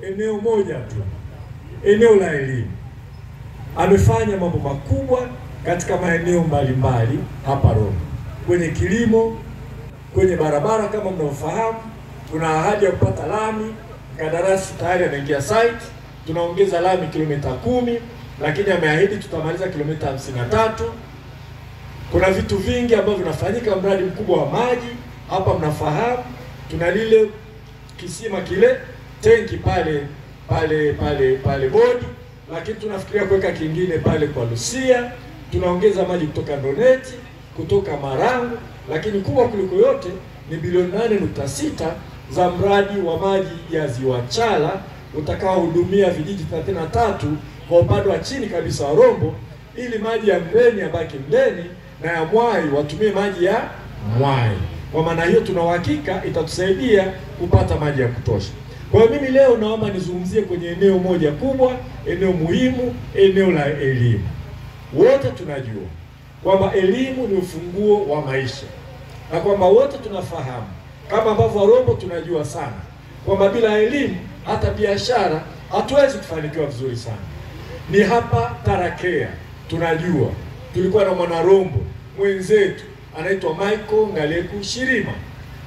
eneo moja tu, eneo la elimu. Amefanya mambo makubwa katika maeneo mbalimbali hapa Rombo, kwenye kilimo, kwenye barabara. Kama mnavyofahamu, kuna ahadi ya kupata lami, mkandarasi tayari anaingia site, tunaongeza lami kilomita 10, lakini ameahidi tutamaliza kilomita 53. Kuna vitu vingi ambavyo vinafanyika, mradi mkubwa wa maji hapa mnafahamu, tuna lile kisima kile tenki pale bodi, lakini tunafikiria kuweka kingine pale kwa Lucia. Tunaongeza maji kutoka Ndoneti, kutoka Marangu, lakini kubwa kuliko yote ni bilioni 8.6 za mradi wa maji ya Ziwa Chala utakaohudumia vijiji 33 kwa upande wa chini kabisa wa Rombo, ili maji ya Mleni yabaki Mleni na ya Mwai watumie maji ya Mwai. Kwa maana hiyo tuna uhakika itatusaidia kupata maji ya kutosha. Kwa hiyo mimi leo naomba nizungumzie kwenye eneo moja kubwa, eneo muhimu, eneo la elimu. Wote tunajua kwamba elimu ni ufunguo wa maisha, na kwamba wote tunafahamu kama ambavyo Rombo tunajua sana kwamba bila elimu hata biashara hatuwezi kufanikiwa vizuri sana. Ni hapa Tarakea tunajua tulikuwa na mwana Rombo mwenzetu anaitwa Michael Ngaleku Shirima,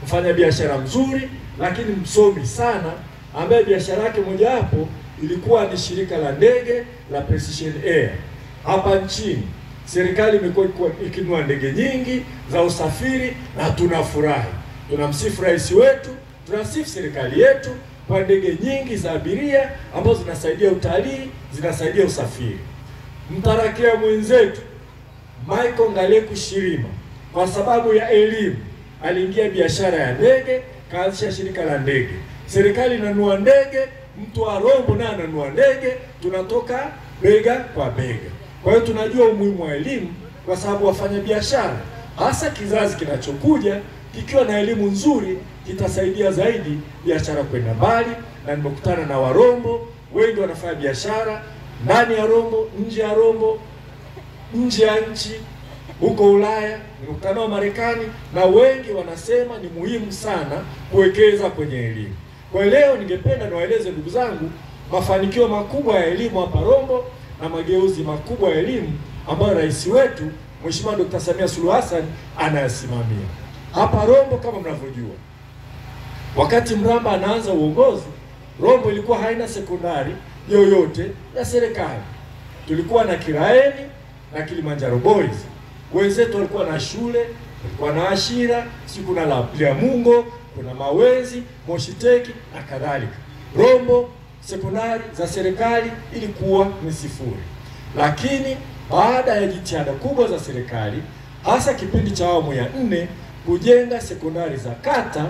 mfanya biashara mzuri lakini msomi sana, ambaye biashara yake mojawapo ilikuwa ni shirika la ndege la Precision Air hapa nchini. Serikali imekuwa ikinunua ndege nyingi za usafiri na tunafurahi. Tunamsifu rais wetu, tunasifu serikali yetu kwa ndege nyingi za abiria ambazo zinasaidia utalii, zinasaidia usafiri. Mtarakea mwenzetu Michael Ngaleku Shirima, kwa sababu ya elimu, aliingia biashara ya ndege, kaanzisha shirika la ndege. Serikali inanunua ndege, mtu wa Rombo naye ananunua ndege, tunatoka bega kwa bega. Kwa hiyo tunajua umuhimu wa elimu, kwa sababu wafanya biashara, hasa kizazi kinachokuja, kikiwa na elimu nzuri kitasaidia zaidi biashara kwenda mbali. Na nimekutana na Warombo wengi wanafanya biashara ndani ya Rombo, nje ya Rombo, nje ya nchi, huko Ulaya, nimekutana nao Marekani, na wengi wanasema ni muhimu sana kuwekeza kwenye elimu. Kwa leo ningependa niwaeleze ndugu zangu mafanikio makubwa ya elimu hapa Rombo na mageuzi makubwa ya elimu ambayo rais wetu Mheshimiwa Dr. Samia Suluhu Hassan anayasimamia. Hapa Rombo kama mnavyojua, wakati Mramba anaanza uongozi, Rombo ilikuwa haina sekondari yoyote ya serikali. Tulikuwa na Kiraeni na Kilimanjaro Boys. Wenzetu walikuwa na shule, walikuwa na Ashira, kuna la Mungo, kuna Mawenzi, Moshiteki na kadhalika. Rombo sekondari za serikali ilikuwa ni sifuri. Lakini baada ya jitihada kubwa za serikali, hasa kipindi cha awamu ya 4 kujenga sekondari za kata,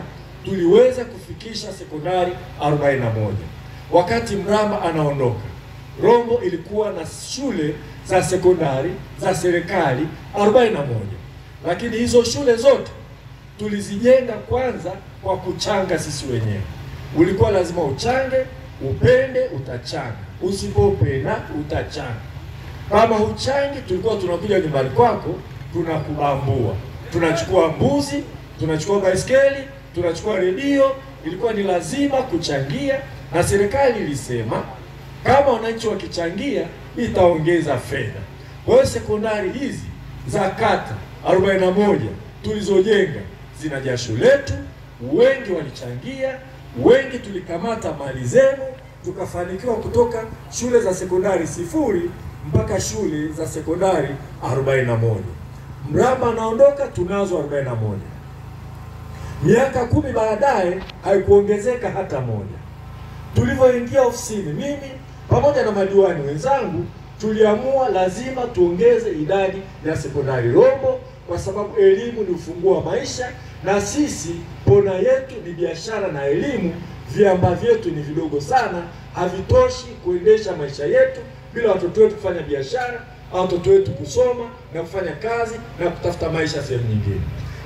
tuliweza kufikisha sekondari 41. Wakati Mramba anaondoka, Rombo ilikuwa na shule za sekondari za serikali 41. Lakini hizo shule zote tulizijenga kwanza kwa kuchanga sisi wenyewe. Ulikuwa lazima uchange, upende utachanga, usipopenda utachanga. Kama uchangi, tulikuwa tunakuja nyumbani kwako, tunakubambua. Tunachukua mbuzi, tunachukua baiskeli, tunachukua redio. Ilikuwa ni lazima kuchangia, na serikali ilisema kama wananchi wakichangia itaongeza fedha. Kwa hiyo sekondari hizi za kata 41 tulizojenga zina jasho letu, wengi walichangia, wengi tulikamata mali zenu, tukafanikiwa kutoka shule za sekondari sifuri mpaka shule za sekondari 41. Mramba anaondoka, tunazo 41. Miaka 10 baadaye haikuongezeka hata moja. Tulivyoingia ofisini, mimi pamoja na madiwani wenzangu tuliamua lazima tuongeze idadi ya sekondari Rombo, kwa sababu elimu ni ufunguo wa maisha, na sisi pona yetu ni biashara na elimu. Viamba vyetu ni vidogo sana, havitoshi kuendesha maisha yetu bila watoto wetu kufanya biashara, watoto wetu kusoma na kufanya kazi na kutafuta maisha sehemu nyingine.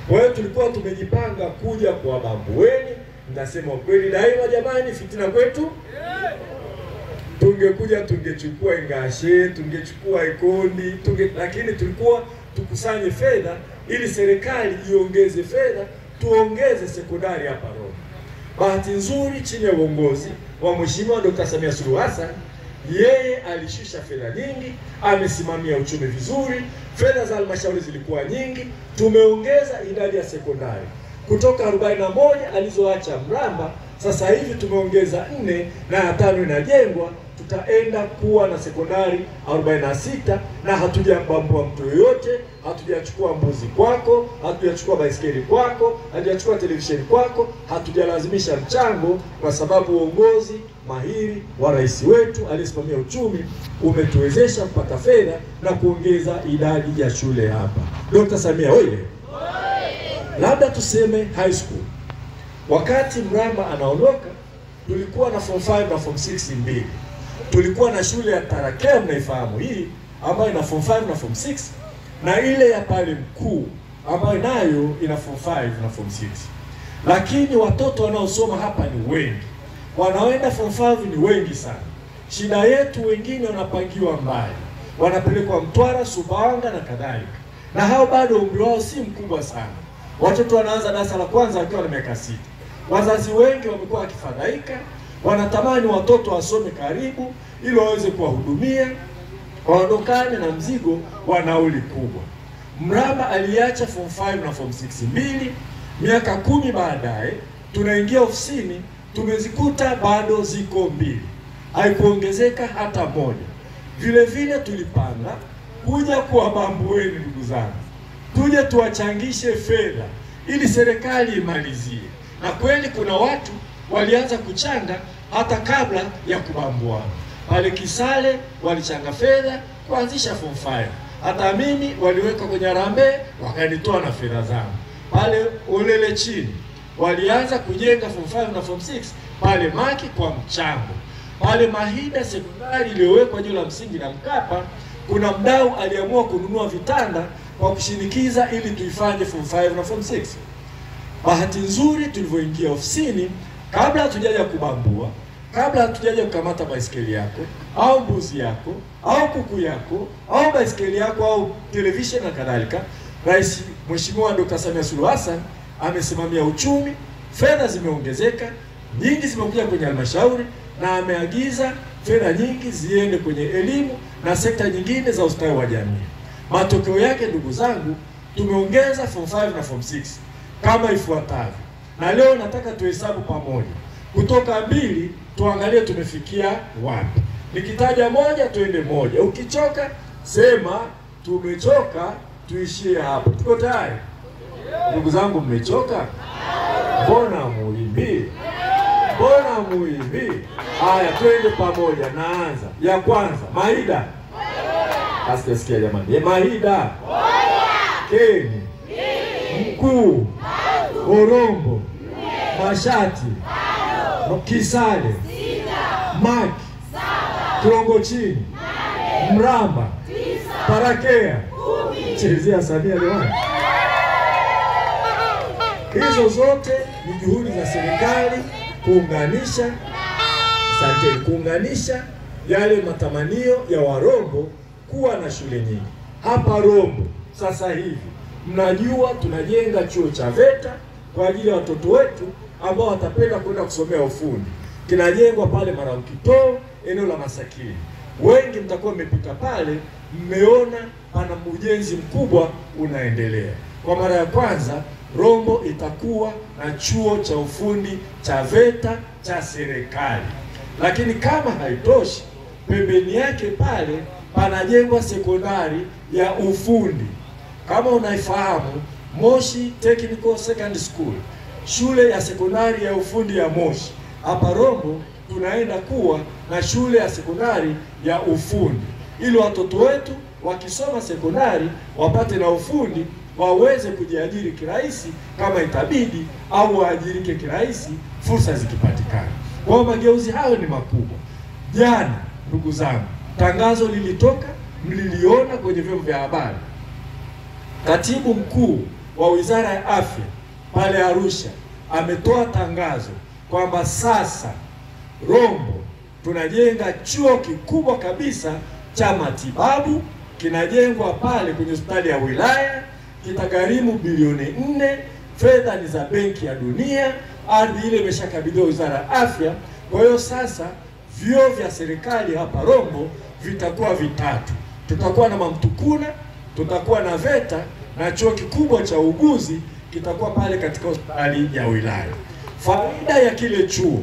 Kwa hiyo tulikuwa tumejipanga kuja kwa Bambuweni. Nasema kweli daima jamani, fitina kwetu. Tungekuja tungechukua Ingashe, tungechukua Ikondi, lakini tulikuwa tukusanye fedha ili serikali iongeze fedha, tuongeze sekondari hapa Rombo. Bahati nzuri chini ya uongozi wa Mheshimiwa Dr. Samia Suluhu Hassan, yeye alishusha fedha nyingi, amesimamia uchumi vizuri, fedha za halmashauri zilikuwa nyingi, tumeongeza idadi ya sekondari kutoka 41 alizoacha Mramba, sasa hivi tumeongeza 4 na ya 5 inajengwa. Tutaenda kuwa na sekondari 46 na hatujabambua mtu yoyote, hatujachukua mbuzi kwako, hatujachukua baisikeli kwako, hatujachukua televisheni kwako, hatujalazimisha mchango, kwa sababu uongozi mahiri wa rais wetu aliyesimamia uchumi umetuwezesha kupata fedha na kuongeza idadi ya shule hapa. Dr. Samia oye! Labda tuseme high school. Wakati Mramba anaondoka, tulikuwa na form 5 na form 6 mbili. Tulikuwa na shule ya Tarakea, mnaifahamu hii, ambayo ina form 5 na form 6, na ile ya pale Mkuu ambayo nayo ina form 5 na form 6. Lakini watoto wanaosoma hapa ni wengi, wanaoenda form 5 ni wengi sana. Shida yetu, wengine wanapangiwa mbali, wanapelekwa Mtwara, Sumbawanga na kadhalika, na hao bado umri wao si mkubwa sana. Watoto wanaanza darasa la kwanza wakiwa na miaka 6. Wazazi wengi wamekuwa wakifadhaika, wanatamani watoto wasome karibu ili waweze kuwahudumia, waondokane na mzigo wa nauli kubwa. Mramba aliacha form 5 na form 6 mbili. Miaka 10 baadaye tunaingia ofisini, tumezikuta bado ziko mbili, haikuongezeka hata moja. Vile vile tulipanga kuja kuwabambueni ndugu zangu, tuje tuwachangishe fedha ili serikali imalizie, na kweli kuna watu walianza kuchanga hata kabla ya kubambuana. Pale Kisale walichanga fedha kuanzisha form 5. Hata mimi waliweka kwenye harambee wakanitoa na fedha zangu. Pale Ulele chini walianza kujenga form 5 na form 6 pale Maki kwa mchango. Pale Mahida sekondari iliyowekwa juu la msingi na Mkapa, kuna mdau aliamua kununua vitanda kwa kushinikiza ili tuifanye form 5 na form 6. Bahati nzuri tulivyoingia ofisini, kabla hatujaja kubambua, kabla hatujaja kukamata baisikeli yako au mbuzi yako au kuku yako au baisikeli yako au television na kadhalika, Rais Mheshimiwa Dr. Samia Suluhu Hassan amesimamia uchumi, fedha zimeongezeka, nyingi zimekuja kwenye halmashauri, na ameagiza fedha nyingi ziende kwenye elimu na sekta nyingine za ustawi wa jamii. Matokeo yake ndugu zangu, tumeongeza form 5 na form 6 kama ifuatavyo. Na leo nataka tuhesabu pamoja. Kutoka 2 tuangalie tumefikia wapi. Nikitaja moja tuende moja. Ukichoka sema tumechoka, tuishie hapo. Tuko tayari? Ndugu zangu, mmechoka? Mbona muimbi? Mbona muimbi? Haya, twende pamoja. Naanza. Ya kwanza, Mahida. Asikia jamani. Mahida. Keni. Mkuu. Orombo. Mashati. Kisale. Maki. Kirongo chini. Mramba. Tarakea. Chezea Samia lewani. Hizo zote ni juhudi za serikali kuunganisha yale matamanio ya Warombo kuwa na shule nyingi. Hapa Rombo sasa hivi mnajua tunajenga chuo cha VETA kwa ajili ya watoto wetu ambao watapenda kwenda kusomea ufundi. Kinajengwa pale Maraukito, eneo la Masakini. Wengi mtakuwa mmepita pale, mmeona pana ujenzi mkubwa unaendelea. Kwa mara ya kwanza Rombo itakuwa na chuo cha ufundi cha VETA cha serikali. Lakini kama haitoshi, pembeni yake pale panajengwa sekondari ya ufundi. Kama unaifahamu, Moshi Technical Secondary School, shule ya sekondari ya ufundi ya Moshi. Hapa Rombo tunaenda kuwa na shule ya sekondari ya ufundi, ili watoto wetu wakisoma sekondari wapate na ufundi, waweze kujiajiri kirahisi kama itabidi, au waajirike kirahisi fursa zikipatikana. Kwa mageuzi hayo ni makubwa. Jana ndugu zangu, tangazo lilitoka, mliliona kwenye vyombo vya habari. Katibu mkuu wa Wizara ya Afya pale Arusha ametoa tangazo kwamba sasa Rombo tunajenga chuo kikubwa kabisa cha matibabu, kinajengwa pale kwenye hospitali ya wilaya, kitagharimu bilioni 4, fedha ni za Benki ya Dunia, ardhi ile imeshakabidhiwa Wizara ya Afya. Kwa hiyo sasa vyuo vya serikali hapa Rombo vitakuwa vitatu. Tutakuwa na Mamtukuna, tutakuwa na VETA, na chuo kikubwa cha uuguzi kitakuwa pale katika hospitali ya wilaya. Faida ya kile chuo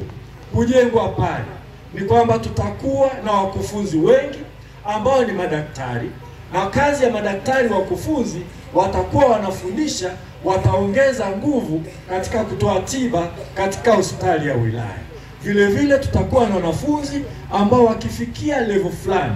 kujengwa pale ni kwamba tutakuwa na wakufunzi wengi ambao ni madaktari, na kazi ya madaktari wakufunzi watakuwa wanafundisha, wataongeza nguvu katika kutoa tiba katika hospitali ya wilaya. Vile vile tutakuwa na wanafunzi ambao wakifikia level fulani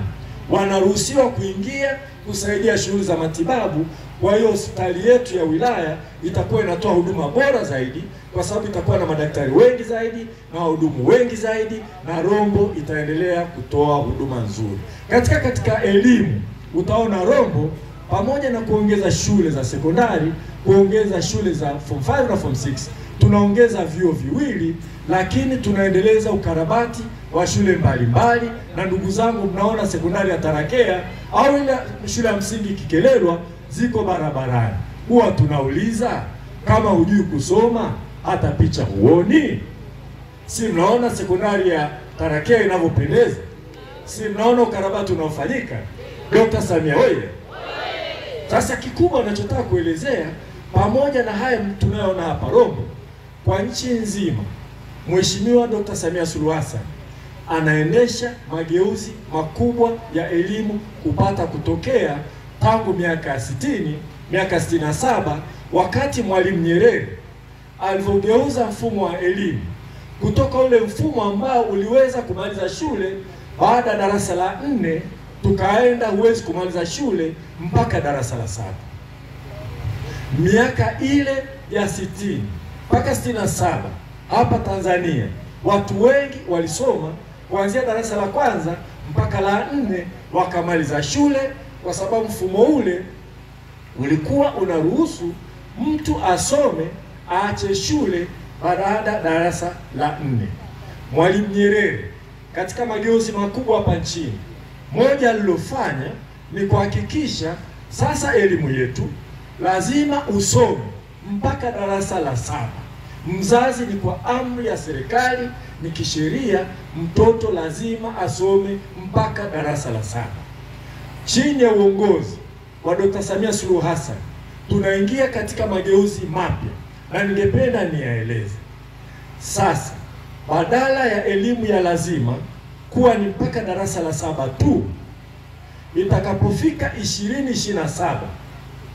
wanaruhusiwa kuingia kusaidia shughuli za matibabu. Kwa hiyo hospitali yetu ya wilaya itakuwa inatoa huduma bora zaidi, kwa sababu itakuwa na madaktari wengi zaidi na wahudumu wengi zaidi, na Rombo itaendelea kutoa huduma nzuri. Katika elimu utaona Rombo pamoja na kuongeza shule za sekondari, kuongeza shule za form 5 na form 6, tunaongeza vyuo viwili, lakini tunaendeleza ukarabati wa shule mbalimbali. Na ndugu zangu, mnaona sekondari ya Tarakea au ile shule ya msingi Kikelelwa ziko barabarani. Huwa tunauliza, kama hujui kusoma hata picha huoni? Si mnaona sekondari ya Tarakea inavyopendeza? Si mnaona ukarabati unaofanyika? Dr. Samia oye! Sasa kikubwa ninachotaka kuelezea, pamoja na haya tunayoona hapa Rombo, kwa nchi nzima Mheshimiwa Dr. Samia Suluhu Hassan anaendesha mageuzi makubwa ya elimu kupata kutokea tangu miaka 60, miaka 67, wakati Mwalimu Nyerere alivyogeuza mfumo wa elimu kutoka ule mfumo ambao uliweza kumaliza shule baada ya darasa la 4, tukaenda huwezi kumaliza shule mpaka darasa la 7. Miaka ile ya 60 mpaka 67 hapa Tanzania watu wengi walisoma kuanzia darasa la kwanza mpaka la 4 wakamaliza shule, kwa sababu mfumo ule ulikuwa unaruhusu mtu asome aache shule baada ya darasa la 4. Mwalimu Nyerere katika mageuzi makubwa hapa nchini, moja alilofanya ni kuhakikisha sasa elimu yetu lazima usome mpaka darasa la 7. Mzazi ni kwa amri ya serikali, ni kisheria, mtoto lazima asome mpaka darasa la 7. Chini ya uongozi wa Dr. Samia Suluhu Hassan tunaingia katika mageuzi mapya, na ningependa niyaeleze. Sasa badala ya elimu ya lazima kuwa ni mpaka darasa la 7 tu, itakapofika 2027,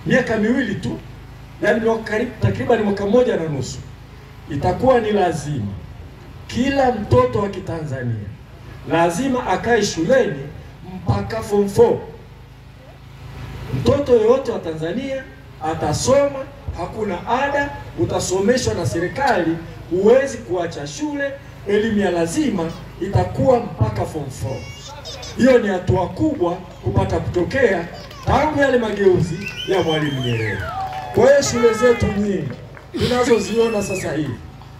miaka miwili tu, yani takriban mwaka 1.5, itakuwa ni lazima kila mtoto wa Kitanzania lazima akae shuleni mpaka form 4. Mtoto yoyote wa Tanzania atasoma, hakuna ada, utasomeshwa na serikali, huwezi kuacha shule. Elimu ya lazima itakuwa mpaka form 4. Hiyo ni hatua kubwa kupata kutokea tangu yale mageuzi ya Mwalimu Nyerere. Kwa hiyo shule zetu nyingi tunazoziona sasa hivi,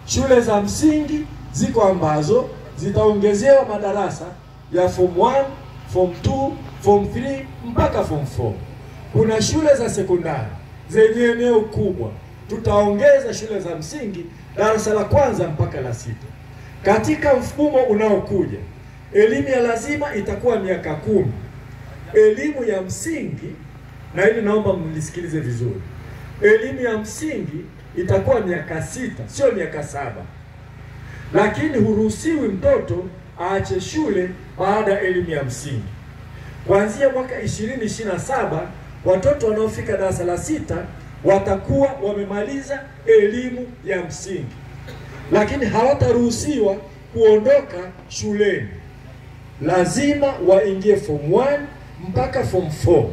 shule za msingi ziko ambazo zitaongezewa madarasa ya form 1, form 2, form 3 mpaka form 4. Kuna shule za sekondari zenye eneo kubwa, tutaongeza shule za msingi darasa la kwanza mpaka la 6. Katika mfumo unaokuja, elimu ya lazima itakuwa miaka 10. Elimu ya msingi, na hili naomba mlisikilize vizuri, elimu ya msingi itakuwa miaka 6, sio miaka 7. Lakini huruhusiwi mtoto aache shule baada ya elimu ya msingi. Kuanzia mwaka 2027 watoto wanaofika darasa la 6 watakuwa wamemaliza elimu ya msingi, lakini hawataruhusiwa kuondoka shuleni. Lazima waingie form 1 mpaka form 4.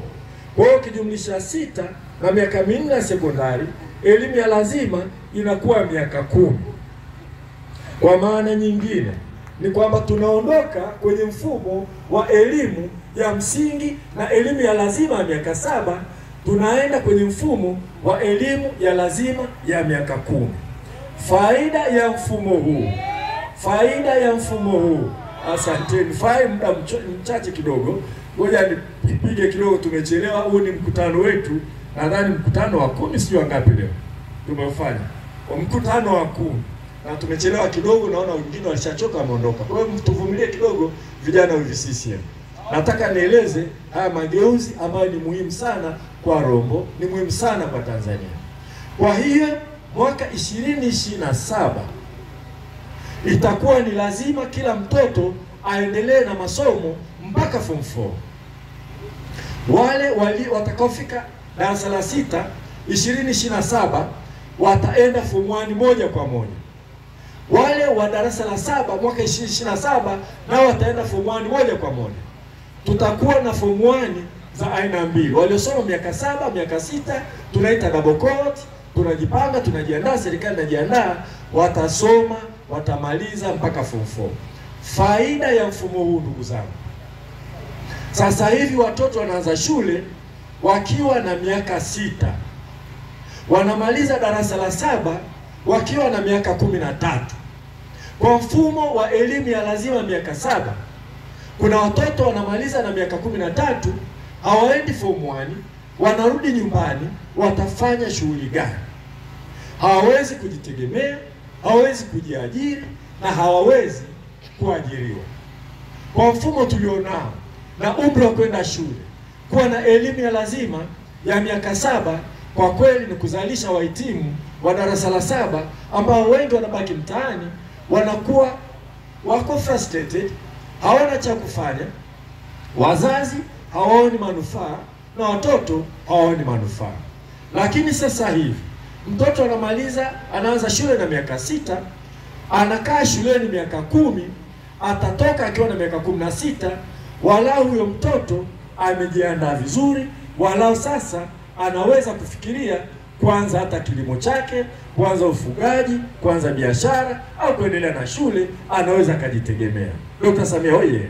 Kwa hiyo kijumlisha 6 na miaka 4 ya sekondari, elimu ya lazima inakuwa miaka 10. Kwa maana nyingine ni kwamba tunaondoka kwenye mfumo wa elimu ya msingi na elimu ya lazima ya miaka 7, tunaenda kwenye mfumo wa elimu ya lazima ya miaka 10. Faida ya mfumo huu, asanteni. Muda mchache kidogo, ngoja nipige kidogo, tumechelewa. Huu ni mkutano wetu, nadhani mkutano wa 10, sio ngapi leo tumefanya, mkutano wa 10. na tumechelewa kidogo, naona wengine walishachoka wameondoka. Kwa hiyo tuvumilie kidogo vijana wa UVCCM. Nataka nieleze haya mageuzi ambayo ni muhimu sana kwa Rombo, ni muhimu sana kwa Tanzania. Kwa hiyo mwaka 2027 itakuwa ni lazima kila mtoto aendelee na masomo mpaka form 4. Wale watakaofika darasa la 6 2027 wataenda form 1 moja kwa moja. Wale wa darasa la 7 mwaka 2027 nao wataenda form 1 moja kwa moja. Tutakuwa na form 1 za aina mbili. Waliosoma miaka 7, miaka 6 tunaita double cohort, tunajipanga, tunajiandaa, serikali inajiandaa, watasoma, watamaliza mpaka form 4. Faida ya mfumo huu ndugu zangu, sasa hivi watoto wanaanza shule wakiwa na miaka 6. Wanamaliza darasa la 7 wakiwa na miaka 13. Kwa mfumo wa elimu ya lazima miaka 7, kuna watoto wanamaliza na miaka 13, hawaendi form 1, wanarudi nyumbani, watafanya shughuli gani? Hawawezi kujitegemea, hawawezi kujiajiri na hawawezi kuajiriwa. Kwa mfumo tulionao na umri wa kwenda shule, kuwa na elimu ya lazima ya miaka 7 kwa kweli ni kuzalisha wahitimu wa darasa la 7 ambao wengi wanabaki mtaani, wanakuwa wako frustrated, hawana cha kufanya, wazazi hawaoni manufaa na watoto hawaoni manufaa. Lakini sasa hivi mtoto anamaliza, anaanza shule na miaka 6, anakaa shuleni miaka 10, atatoka akiwa na miaka 16, walau huyo mtoto amejiandaa vizuri, walau sasa anaweza kufikiria kwanza hata kilimo chake, kwanza ufugaji, kwanza biashara au kuendelea na shule, anaweza kujitegemea. Dr. Samia hoye!